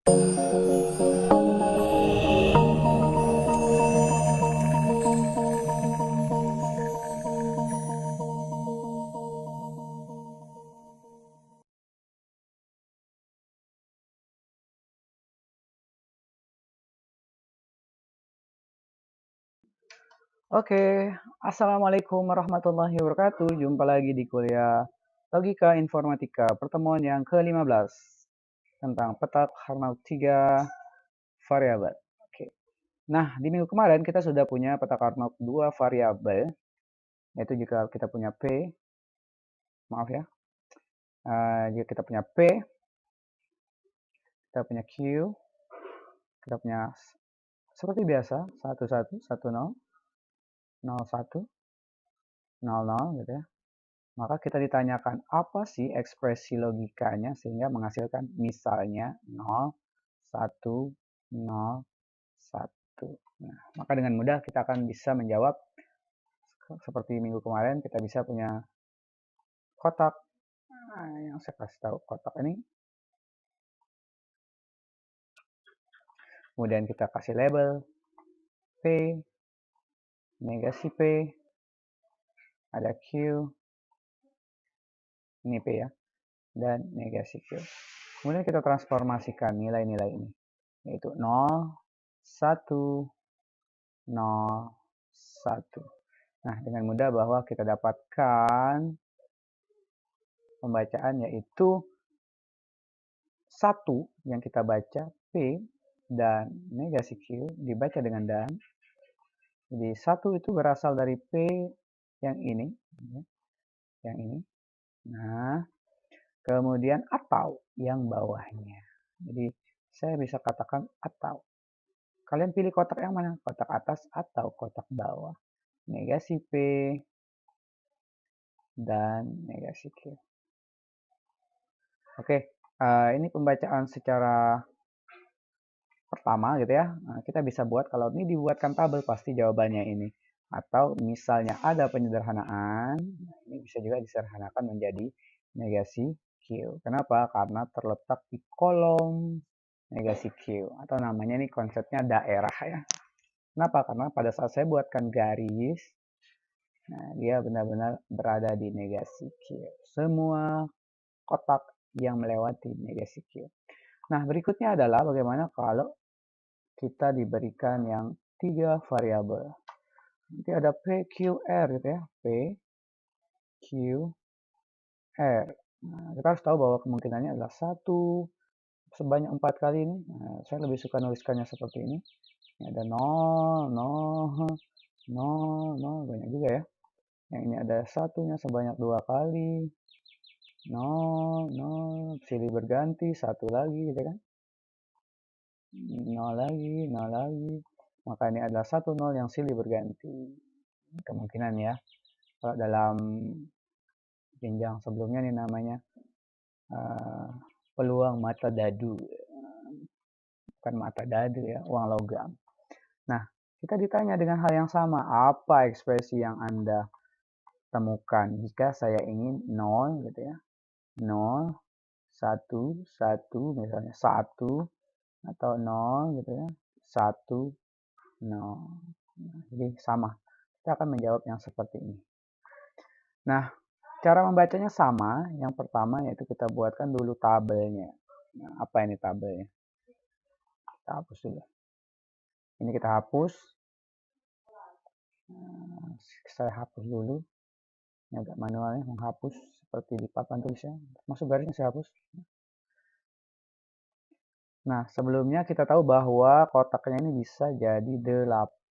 Oke, Assalamualaikum warahmatullahi wabarakatuh. Jumpa lagi di kuliah Logika Informatika pertemuan yang ke-15 tentang petak Karnaug 3 variabel. Oke. Nah, di minggu kemarin kita sudah punya petak Karnaug 2 variabel, yaitu jika kita punya P, maaf ya, jika kita punya P, kita punya Q, kita punya seperti biasa 11, 10, 01, 00 gitu ya. Maka kita ditanyakan apa sih ekspresi logikanya sehingga menghasilkan misalnya 0, 1, 0, 1. Nah, maka dengan mudah kita akan bisa menjawab seperti minggu kemarin kita bisa punya kotak. Nah, yang saya kasih tahu kotak ini. Kemudian kita kasih label P, negasi P, ada Q, ini P ya, dan negasi Q. Kemudian kita transformasikan nilai-nilai ini, yaitu 0, 1, 0, 1. Nah, dengan mudah bahwa kita dapatkan pembacaan yaitu 1 yang kita baca P dan negasi Q dibaca dengan dan. Jadi 1 itu berasal dari P yang ini, yang ini. Nah, kemudian atau yang bawahnya. Jadi saya bisa katakan atau. Kalian pilih kotak yang mana? Kotak atas atau kotak bawah. Negasi P dan negasi Q. Oke, ini pembacaan secara pertama gitu ya. Nah, kita bisa buat kalau ini dibuatkan tabel pasti jawabannya ini. Atau misalnya ada penyederhanaan, ini bisa juga disederhanakan menjadi negasi Q. Kenapa? Karena terletak di kolom negasi Q. Atau namanya ini konsepnya daerah ya. Kenapa? Karena pada saat saya buatkan garis, nah dia benar-benar berada di negasi Q. Semua kotak yang melewati negasi Q. Nah, berikutnya adalah bagaimana kalau kita diberikan yang 3 variabel. Nanti ada P, Q, R gitu ya. P, Q, R. Nah, kita harus tahu bahwa kemungkinannya adalah 1 sebanyak 4 kali ini. Nah, saya lebih suka nuliskannya seperti ini. Ini ada 0, 0, 0, 0, banyak juga ya. Yang ini ada satunya sebanyak 2 kali. 0, 0, silih berganti, 1 lagi gitu kan. 0 lagi, 0 lagi. Maka ini adalah 1, 0 yang silih berganti. Kemungkinan ya. Kalau dalam jenjang sebelumnya ini namanya peluang mata dadu. Bukan mata dadu ya, uang logam. Nah, kita ditanya dengan hal yang sama. Apa ekspresi yang Anda temukan jika saya ingin 0 gitu ya. 0, 1, 1 misalnya 1 atau 0 gitu ya. 1, 0. Nah, jadi sama. Kita akan menjawab yang seperti ini. Nah, cara membacanya sama. Yang pertama yaitu kita buatkan dulu tabelnya. Nah, apa ini tabelnya? Kita hapus dulu. Ini kita hapus. Nah, saya hapus dulu. Ini agak manualnya menghapus seperti di papan tulisnya. Masuk garisnya saya hapus. Nah, sebelumnya kita tahu bahwa kotaknya ini bisa jadi 8.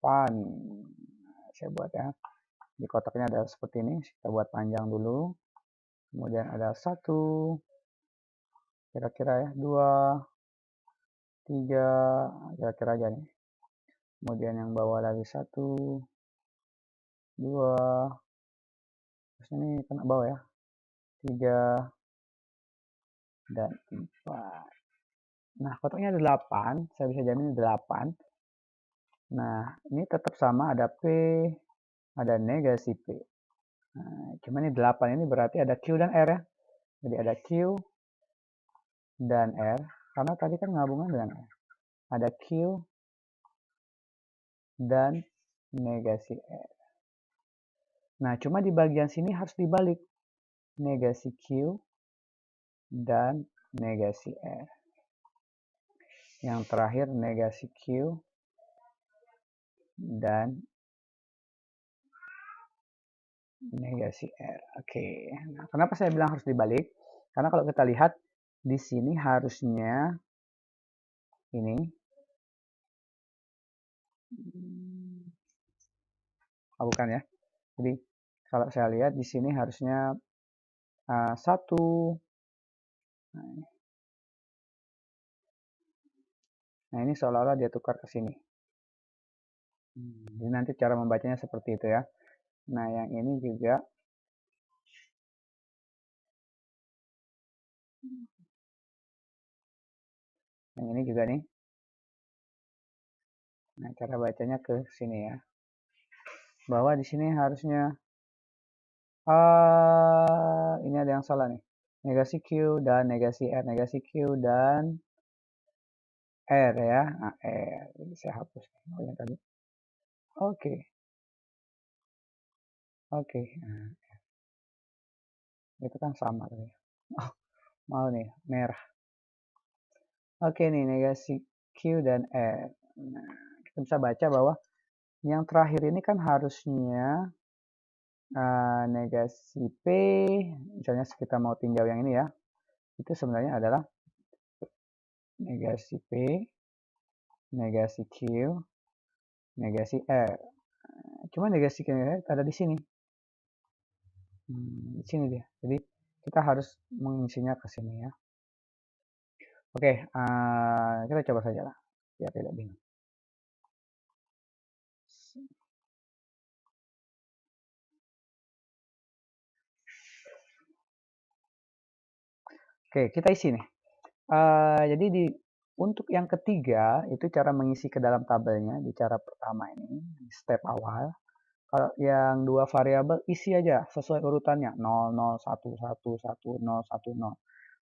Saya buat ya. Di kotaknya ada seperti ini. Kita buat panjang dulu. Kemudian ada 1. Kira-kira ya. 2. 3. Kira-kira aja nih. Kemudian yang bawah lagi 1. 2. Terus ini kena bawah ya. 3. Dan 4. Nah, kotaknya ada 8. Saya bisa jamin 8. Nah, ini tetap sama, ada P, ada negasi P. Nah, cuman ini 8 ini berarti ada Q dan R ya. Jadi ada Q dan R. Karena tadi kan gabungan dengan ada Q dan negasi R. Nah, cuma di bagian sini harus dibalik. Negasi Q dan negasi R. Yang terakhir negasi Q dan negasi R. Oke. Nah, kenapa saya bilang harus dibalik? Karena kalau kita lihat di sini harusnya ini bukan ya. Jadi kalau saya lihat di sini harusnya 1. Nah, ini seolah-olah dia tukar ke sini. Jadi nanti cara membacanya seperti itu ya. Nah, yang ini juga nih. Nah, cara bacanya ke sini ya. Bahwa di sini harusnya ini ada yang salah nih. Negasi Q dan negasi R, negasi Q dan R ya. Nah, R. Jadi saya hapus yang tadi. Oke. Nah, itu kan sama tadi. Oh, mau nih merah. Oke nih, negasi Q dan R. Nah, kita bisa baca bahwa yang terakhir ini kan harusnya negasi P, misalnya kita mau tinjau yang ini ya, itu sebenarnya adalah negasi P, negasi Q, negasi R. Cuma negasi Q ada di sini. Di sini dia. Jadi kita harus mengisinya ke sini ya. Oke, kita coba saja lah, biar tidak bingung. Oke, kita isi nih. Jadi untuk yang ketiga, itu cara mengisi ke dalam tabelnya di cara pertama ini, step awal. Kalau yang dua variabel, isi aja sesuai urutannya, 0, 0, 1, 1, 1, 0, 1, 0.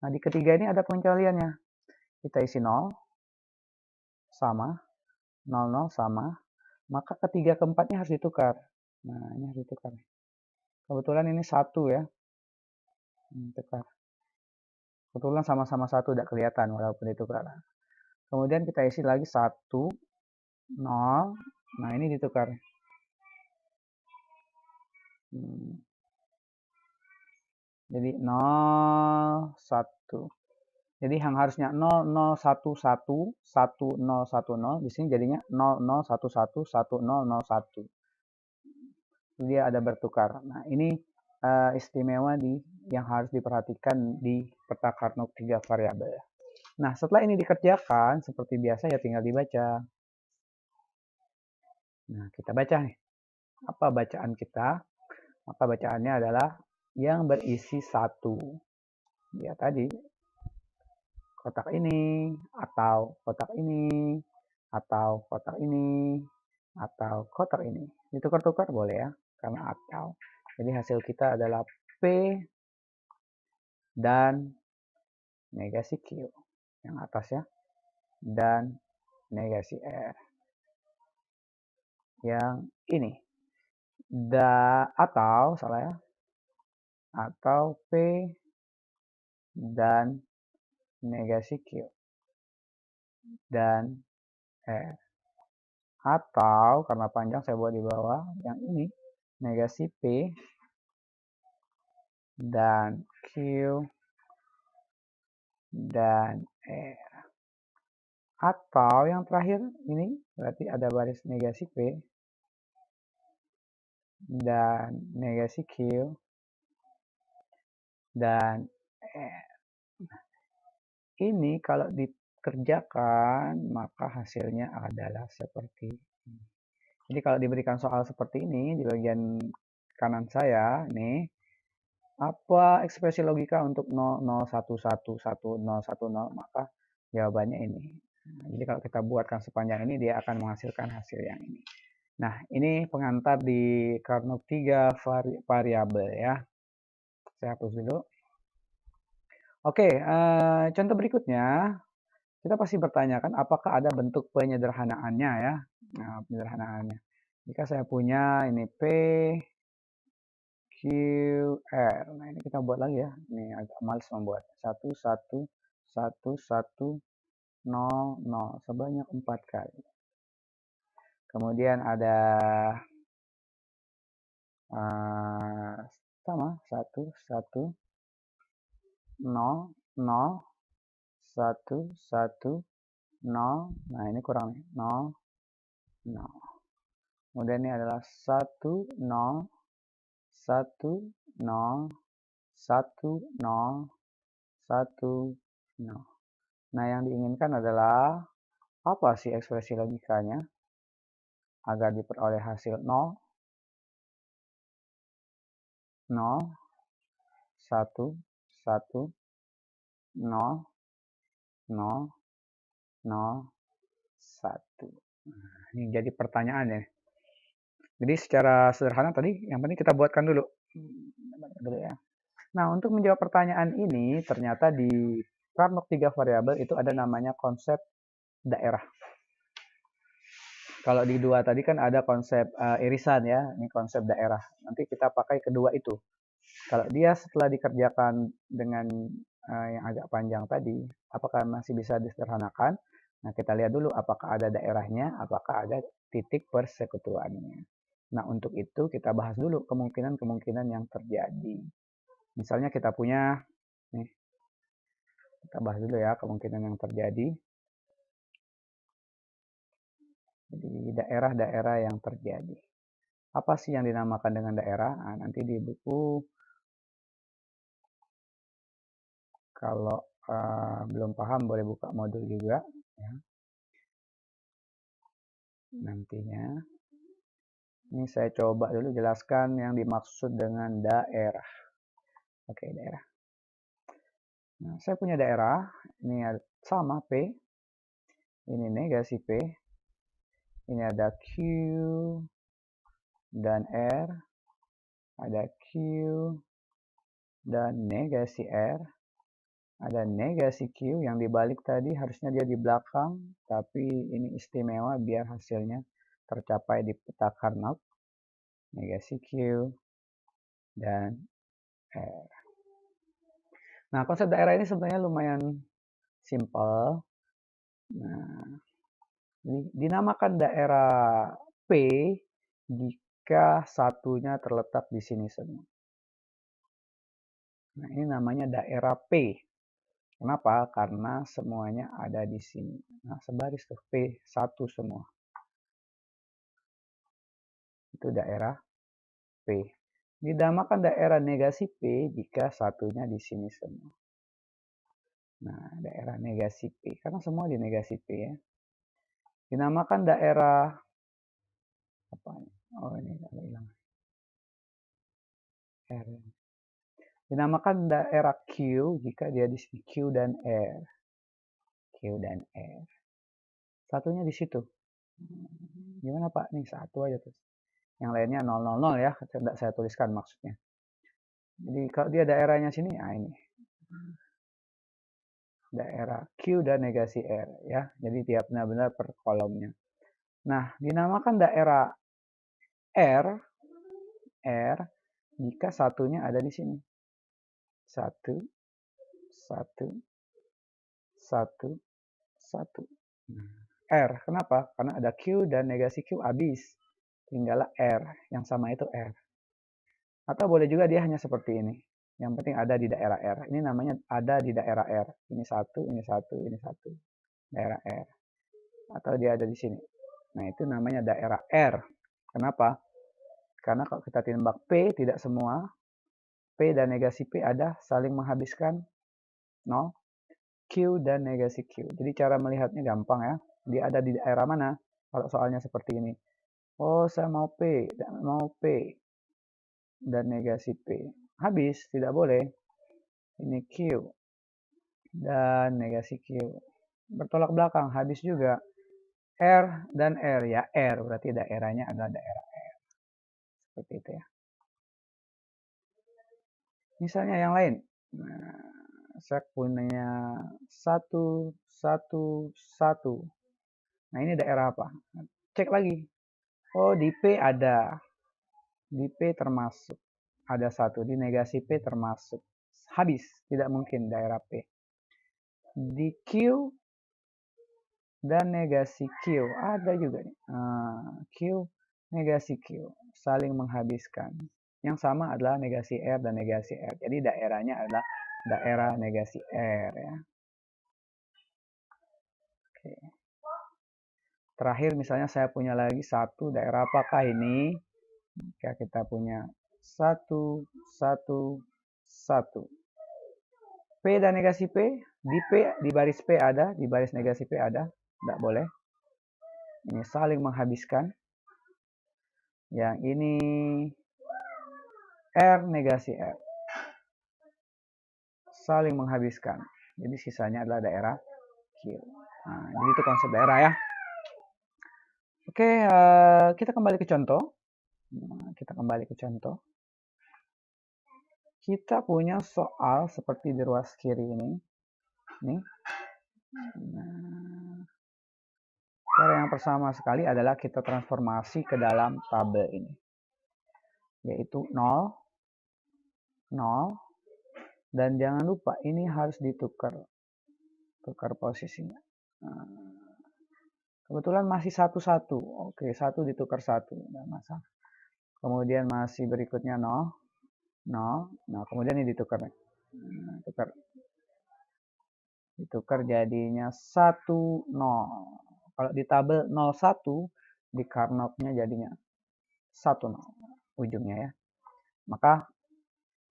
Nah, di ketiga ini ada pengecualiannya. Kita isi 0, sama, 0, 0, sama. Maka ketiga keempatnya harus ditukar. Nah, ini harus ditukar. Kebetulan ini 1 ya. Tukar. Kebetulan sama-sama 1 udah kelihatan walaupun ditukar. Kemudian kita isi lagi 1, 0. Nah, ini ditukar. Jadi 0, 1. Jadi yang harusnya 0, 0, 1, 1, 1, 0, 1, 0. Di sini jadinya 0, 0, 1, 1, 1, 0, 0, 1. Dia ada bertukar. Nah, ini istimewa yang harus diperhatikan di peta Carnot 3 variabel. Nah, setelah ini dikerjakan, seperti biasa ya tinggal dibaca. Nah, kita baca nih. Apa bacaan kita? Maka bacaannya adalah yang berisi 1. Ya tadi, kotak ini, atau kotak ini, atau kotak ini, atau kotak ini. Ditukar-tukar boleh ya, karena atau. Jadi hasil kita adalah P dan negasi Q. Yang atas ya. Dan negasi R. Yang ini. Atau, salah ya. Atau P dan negasi Q. Dan R. Atau, karena panjang saya buat di bawah, yang ini. Negasi P dan Q dan R. Atau yang terakhir ini berarti ada baris negasi P dan negasi Q dan R. Ini kalau dikerjakan maka hasilnya adalah seperti ini. Jadi kalau diberikan soal seperti ini di bagian kanan saya nih, apa ekspresi logika untuk 0, 0, 1, 1, 1, 0, 1, 0, maka jawabannya ini. Nah, jadi kalau kita buatkan sepanjang ini, dia akan menghasilkan hasil yang ini. Nah, ini pengantar di Carnot 3 variabel ya. Saya hapus dulu. Oke, contoh berikutnya. kita pasti bertanyakan apakah ada bentuk penyederhanaannya ya. Nah, penyederhanaannya. Jika saya punya ini P, Q, R. Nah, ini kita buat lagi ya. Ini agak males membuat. 1, 1, 1, 1, 0, 0. Sebanyak 4 kali. Kemudian ada sama 1, 1, 0, 0, 1, 1, 0. Nah, ini kurang nih. 0, 0. Kemudian ini adalah 1, 0, 1, 0, 1, 0, 1, 0. Nah, yang diinginkan adalah apa sih ekspresi logikanya agar diperoleh hasil 0, 0, 1, 1, 0, 0, 0, 1. Nah, ini jadi pertanyaan ya. Jadi secara sederhana tadi yang penting kita buatkan dulu. Ya. Nah, untuk menjawab pertanyaan ini ternyata di Karnot 3 variabel itu ada namanya konsep daerah. Kalau di 2 tadi kan ada konsep irisan ya, ini konsep daerah. Nanti kita pakai kedua itu. Kalau dia setelah dikerjakan dengan yang agak panjang tadi, apakah masih bisa disederhanakan? Nah, kita lihat dulu apakah ada daerahnya, apakah ada titik persekutuannya. Nah, untuk itu kita bahas dulu kemungkinan-kemungkinan yang terjadi. Misalnya kita punya, nih, kita bahas dulu ya kemungkinan yang terjadi. Jadi daerah-daerah yang terjadi. Apa sih yang dinamakan dengan daerah? Nah, nanti di buku kalau belum paham boleh buka modul juga ya. Nantinya ini saya coba dulu jelaskan yang dimaksud dengan daerah. Oke, daerah. Nah, saya punya daerah, ini sama P, ini negasi P, ini ada Q dan R, ada Q dan negasi R, ada negasi Q yang dibalik tadi harusnya dia di belakang, tapi ini istimewa biar hasilnya tercapai di peta Carnot. Negasi Q dan R. Nah, konsep daerah ini sebenarnya lumayan simple. Nah, dinamakan daerah P jika satunya terletak di sini semua. Nah, ini namanya daerah P. Kenapa? Karena semuanya ada di sini. Nah, sebaris tuh P1 semua. Itu daerah P. Dinamakan daerah negasi P jika satunya di sini semua. Nah, daerah negasi P. Karena semua di negasi P ya. Dinamakan daerah apa ini? Oh, ini agak hilang. R. Dinamakan daerah Q jika dia di sini Q dan R. Q dan R. Satunya di situ. Gimana Pak? Nih satu aja terus. Yang lainnya 000 ya. Tidak saya tuliskan maksudnya. Jadi kalau dia daerahnya sini, nah ini. Daerah Q dan negasi R ya. Jadi tiap benar-benar per kolomnya. Nah, dinamakan daerah R jika satunya ada di sini. 1, 1, 1, 1. R. Kenapa? Karena ada Q dan negasi Q habis. Tinggallah R. Yang sama itu R. Atau boleh juga dia hanya seperti ini. Yang penting ada di daerah R. Ini namanya ada di daerah R. Ini satu, ini satu, ini satu. Daerah R. Atau dia ada di sini. Nah, itu namanya daerah R. Kenapa? Karena kalau kita timbang P, tidak semua P dan negasi P ada saling menghabiskan 0. Q dan negasi Q. Jadi cara melihatnya gampang ya. Dia ada di daerah mana? Kalau soalnya seperti ini. Oh, saya mau P dan negasi P. Habis, tidak boleh. Ini Q dan negasi Q. Bertolak belakang, habis juga. R dan R ya, R berarti daerahnya adalah daerah R. Seperti itu ya. Misalnya yang lain. Nah, Saya punya 1, 1, 1. Nah, ini daerah apa? Cek lagi. Oh, di P ada. Di P termasuk. Ada 1. Di negasi P termasuk. Habis. Tidak mungkin daerah P. Di Q dan negasi Q. Ada juga nih. Q, negasi Q. Saling menghabiskan. Yang sama adalah negasi R dan negasi R. Jadi daerahnya adalah daerah negasi R ya. Oke. Terakhir misalnya saya punya lagi 1 daerah apakah ini? Jika kita punya 1, 1, 1. P dan negasi P, di baris P ada, di baris negasi P ada. Tidak boleh. Ini saling menghabiskan. Yang ini R negasi R. Saling menghabiskan. Jadi sisanya adalah daerah Q. Nah, jadi itu konsep daerah ya. Oke, kita kembali ke contoh. Kita kembali ke contoh. Kita punya soal seperti di ruas kiri ini. Nih. Nah, cara yang pertama sekali adalah kita transformasi ke dalam tabel ini. Yaitu 0, 0. Dan jangan lupa ini harus ditukar. Tukar posisinya. Nah, kebetulan masih 1-1. Oke, 1 ditukar 1. Nggak masalah. Kemudian masih berikutnya 0. 0. Nah, kemudian ini ditukar. Tukar. Ditukar jadinya 1, 0. Kalau di tabel 01, di Carnot-nya jadinya 1, 0. Ujungnya ya. Maka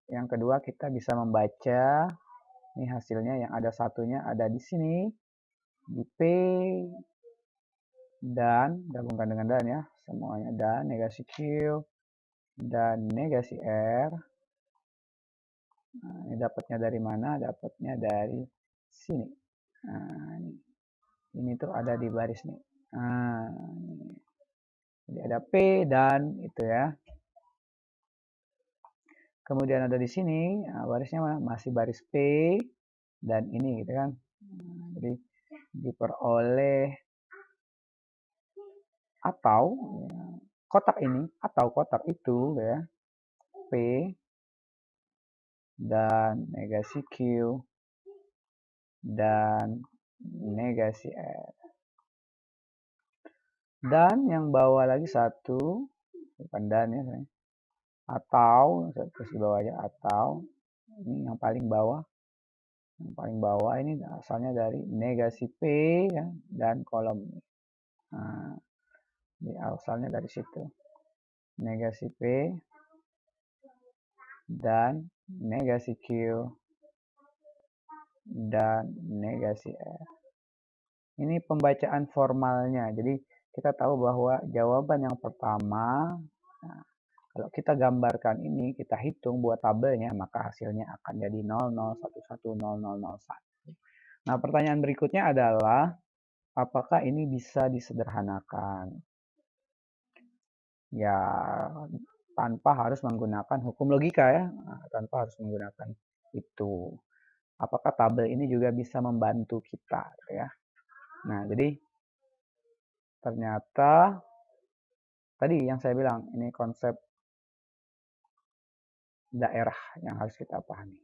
yang kedua kita bisa membaca ini hasilnya yang ada satunya ada di sini. Di P dan gabungkan dengan dan ya. Semuanya dan negasi Q dan negasi R. Nah, ini dapatnya dari mana? Dapatnya dari sini. Nah, ini tuh ada di baris nih. Nah, ini. Jadi ada P dan itu ya. Kemudian ada di sini, nah, barisnya mana? Masih baris P dan ini gitu kan. Nah, jadi diperoleh atau ya, kotak ini atau kotak itu ya. P dan negasi Q dan negasi R. Dan yang bawah lagi 1, bukan dan ya, atau saya tulis di bawah aja, atau ini yang paling bawah. Yang paling bawah ini asalnya dari negasi P ya, dan kolom ini. Nah, ini asalnya dari situ. Negasi P dan negasi Q dan negasi R. Ini pembacaan formalnya. Jadi kita tahu bahwa jawaban yang pertama, nah, kalau kita gambarkan ini, kita hitung buat tabelnya, maka hasilnya akan jadi 0011000001. Nah, pertanyaan berikutnya adalah, apakah ini bisa disederhanakan? Ya, tanpa harus menggunakan hukum logika ya, nah, tanpa harus menggunakan itu. Apakah tabel ini juga bisa membantu kita ya? Nah, jadi ternyata tadi yang saya bilang ini konsep daerah yang harus kita pahami.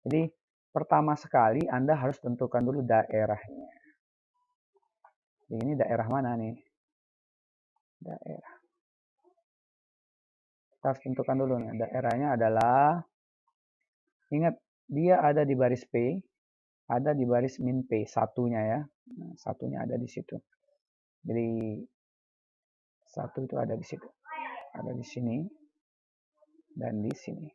Jadi pertama sekali Anda harus tentukan dulu daerahnya. Jadi ini daerah mana nih? Daerah. Kita harus tentukan dulu nih. Daerahnya adalah, ingat dia ada di baris P, ada di baris min P, satunya ya. Nah, satunya ada di situ. Jadi satu itu ada di situ. Ada di sini dan di sini.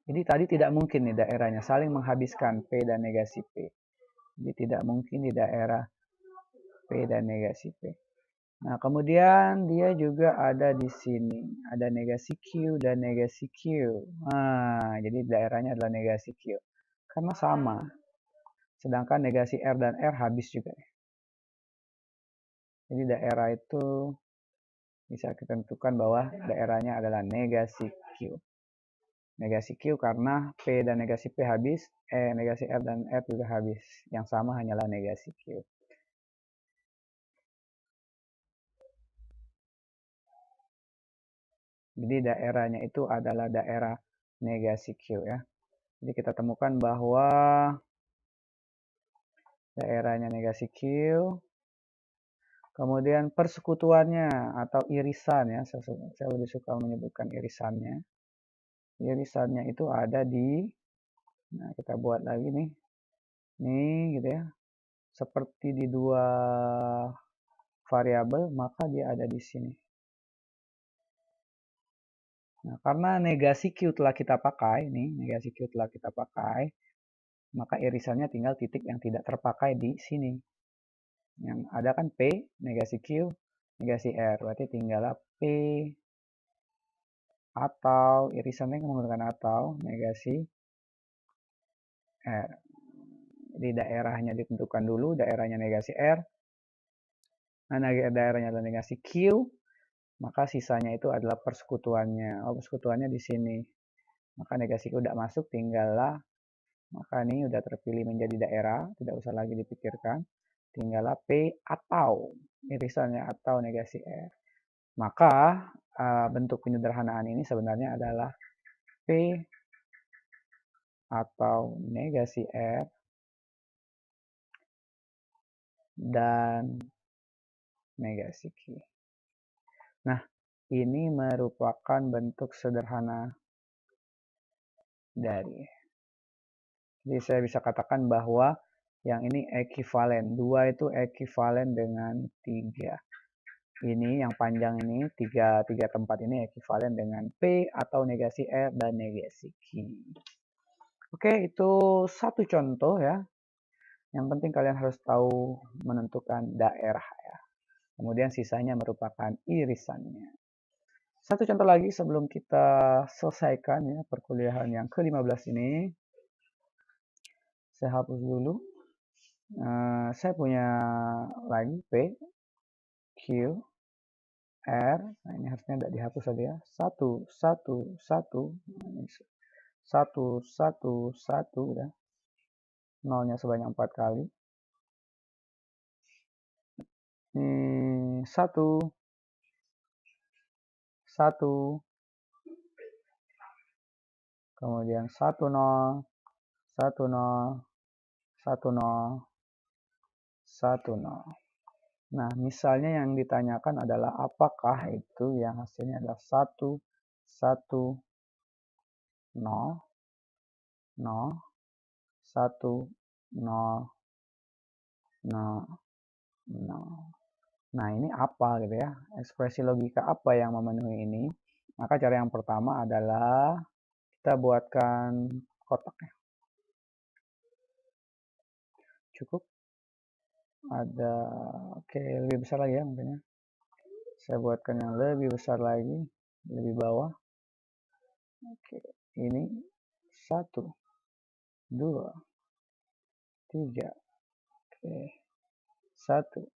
Jadi tadi tidak mungkin nih daerahnya saling menghabiskan P dan negasi P. Jadi tidak mungkin di daerah P dan negasi P. Nah, kemudian dia juga ada di sini. Ada negasi Q dan negasi Q. Nah, jadi daerahnya adalah negasi Q. Karena sama. Sedangkan negasi R dan R habis juga. Jadi daerah itu bisa kita tentukan bahwa daerahnya adalah negasi Q. negasi Q karena P dan negasi P habis, negasi R dan R juga habis. Yang sama hanyalah negasi Q. Jadi daerahnya itu adalah daerah negasi Q ya. Jadi kita temukan bahwa daerahnya negasi Q, kemudian persekutuannya atau irisan ya, saya lebih suka menyebutkan irisannya. Irisannya itu ada di, nah kita buat lagi nih, gitu ya. Seperti di dua variabel, maka dia ada di sini. Nah, karena negasi Q telah kita pakai, negasi Q telah kita pakai, maka irisannya tinggal titik yang tidak terpakai di sini. Yang ada kan P, negasi Q, negasi R. Berarti tinggal P atau irisannya menggunakan atau negasi R. Jadi daerahnya ditentukan dulu, daerahnya negasi R. Nah, daerahnya adalah negasi Q, maka sisanya itu adalah persekutuannya. Oh, persekutuannya di sini. Maka negasi Q udah masuk, tinggallah. Maka ini udah terpilih menjadi daerah, tidak usah lagi dipikirkan. Tinggallah P atau irisannya atau negasi R. Maka bentuk penyederhanaan ini sebenarnya adalah P atau negasi R dan negasi Q. Nah, ini merupakan bentuk sederhana dari. Jadi saya bisa katakan bahwa yang ini ekivalen. 2 itu ekivalen dengan 3. Ini yang panjang ini, 3 tempat ini ekivalen dengan P atau negasi R dan negasi Q. Oke, itu satu contoh ya. Yang penting kalian harus tahu menentukan daerah ya. Kemudian sisanya merupakan irisannya. Satu contoh lagi sebelum kita selesaikan ya perkuliahan yang ke-15 ini. Saya hapus dulu. Saya punya lagi P, Q, R. Nah ini harusnya tidak dihapus tadi ya. 1, 1, 1. 1, 1, 1 ya. Nolnya sebanyak 4 kali. Ini 1, 1. Kemudian 1, 0, 1, 0, 1, 0, 1, 0. Nah, misalnya yang ditanyakan adalah apakah itu yang hasilnya adalah 1, 1, 0, 0, 1, 0, 0, 0. Nah, ini apa gitu ya? Ekspresi logika apa yang memenuhi ini? Maka cara yang pertama adalah kita buatkan kotaknya. Cukup? Ada, oke, lebih besar lagi ya mungkin ya. Saya buatkan yang lebih besar lagi, lebih bawah. Oke, ini 1, 2, 3. Oke, 1.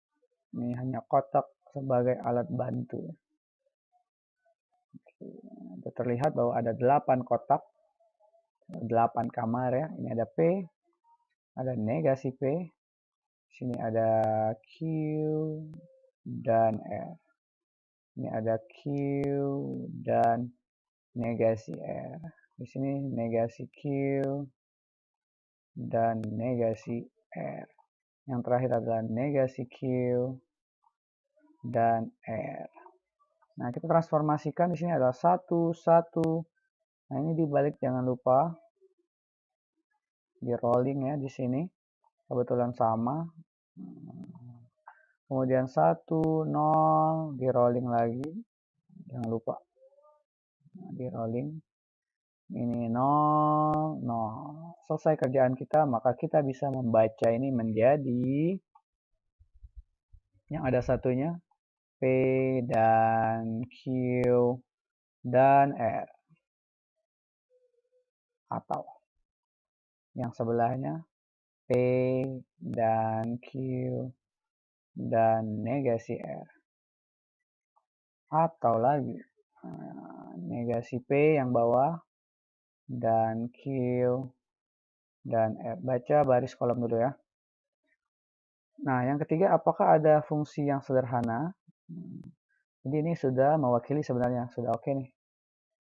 Ini hanya kotak sebagai alat bantu. Oke, terlihat bahwa ada 8 kotak, 8 kamar ya. Ini ada P, ada negasi P, sini ada Q dan R. Ini ada Q dan negasi R. Di sini negasi Q dan negasi R. Yang terakhir adalah negasi Q dan R. Nah, kita transformasikan di sini adalah 1, 1. Nah, ini dibalik jangan lupa. Di rolling ya di sini. Kebetulan sama. Kemudian 1, 0. Di rolling lagi. Jangan lupa. Nah, di rolling. Ini 0, 0. Selesai kerjaan kita, maka kita bisa membaca ini menjadi yang ada satunya P dan Q dan R. Atau yang sebelahnya P dan Q dan negasi R. Atau lagi negasi P yang bawah dan Q, dan R. Baca baris kolom dulu ya. Nah, yang ketiga, apakah ada fungsi yang sederhana? Jadi ini sudah mewakili sebenarnya, sudah oke nih.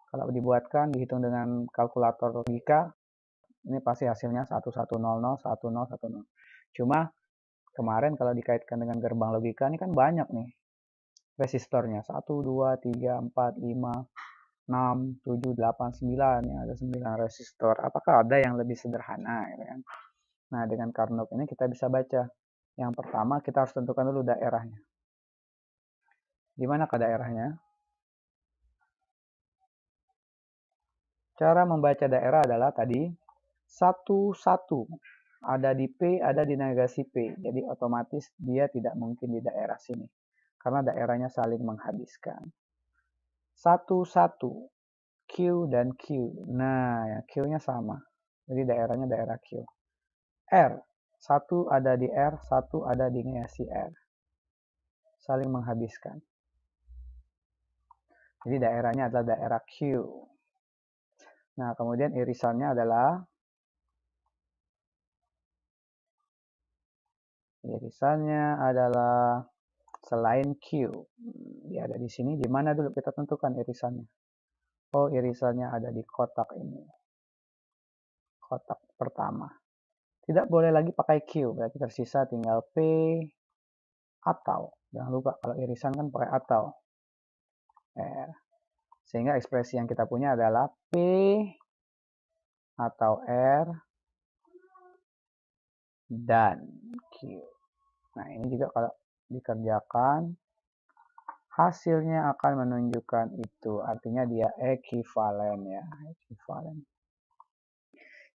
Kalau dibuatkan, dihitung dengan kalkulator logika, ini pasti hasilnya 1100, 10, 10. Cuma kemarin kalau dikaitkan dengan gerbang logika, ini kan banyak nih resistornya. 1, 2, 3, 4, 5, 6, 7, 8, 9. Ya, ada 9 resistor. Apakah ada yang lebih sederhana? Gitu kan? Nah, dengan Carnot ini kita bisa baca. Yang pertama, kita harus tentukan dulu daerahnya. Di manakah daerahnya? Cara membaca daerah adalah tadi 1, 1. Ada di P, ada di negasi P. Jadi otomatis dia tidak mungkin di daerah sini. Karena daerahnya saling menghabiskan. 1, 1. Q dan Q. Nah, ya, Q-nya sama. Jadi daerahnya daerah Q. R. 1 ada di R, 1 ada di negasi R. Saling menghabiskan. Jadi daerahnya adalah daerah Q. Nah, kemudian irisannya adalah selain Q. Dia ada di sini. Di mana dulu kita tentukan irisannya? Oh, irisannya ada di kotak ini. Kotak pertama. Tidak boleh lagi pakai Q. Berarti tersisa tinggal P atau. Jangan lupa kalau irisan kan pakai atau. R. Sehingga ekspresi yang kita punya adalah P atau R dan Q. Nah, ini juga kalau dikerjakan, hasilnya akan menunjukkan itu. Artinya dia ekivalen ya. Ekivalen.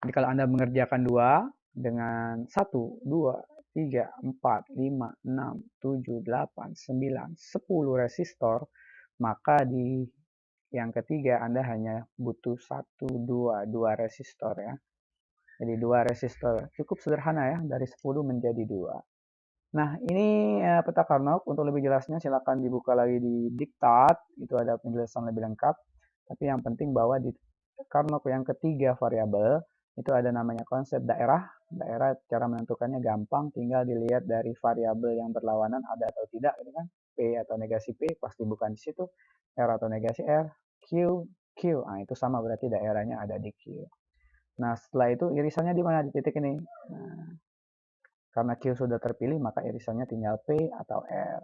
Jadi kalau Anda mengerjakan 2 dengan 1, 2, 3, 4, 5, 6, 7, 8, 9, 10 resistor, maka di yang ketiga Anda hanya butuh 1, 2 resistor ya. Jadi 2 resistor. Cukup sederhana ya, dari 10 menjadi 2. Nah, ini peta Carnot. Untuk lebih jelasnya silakan dibuka lagi di diktat. Itu ada penjelasan lebih lengkap. Tapi yang penting bahwa di Carnot yang ketiga variabel itu ada namanya konsep daerah. Daerah cara menentukannya gampang, tinggal dilihat dari variabel yang berlawanan ada atau tidak, gitu kan? P atau negasi P pasti bukan di situ. R atau negasi R, Q, Q. Nah, itu sama berarti daerahnya ada di Q. Nah, setelah itu irisannya di mana? Di titik ini. Nah, karena Q sudah terpilih, maka irisannya tinggal P atau R.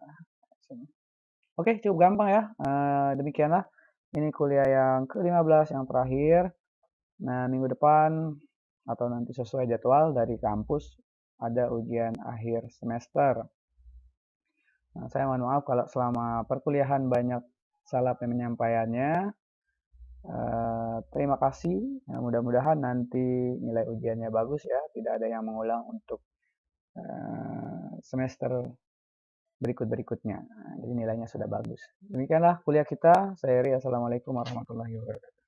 Oke, cukup gampang ya. Demikianlah. Ini kuliah yang ke-15 yang terakhir. Nah, minggu depan atau nanti sesuai jadwal dari kampus ada ujian akhir semester. Nah, saya mohon maaf kalau selama perkuliahan banyak salah penyampaiannya. Terima kasih. Nah, mudah-mudahan nanti nilai ujiannya bagus ya. Tidak ada yang mengulang untuk semester berikut-berikutnya. Nah, jadi nilainya sudah bagus. Demikianlah kuliah kita. Saya Eri. Assalamualaikum warahmatullahi wabarakatuh.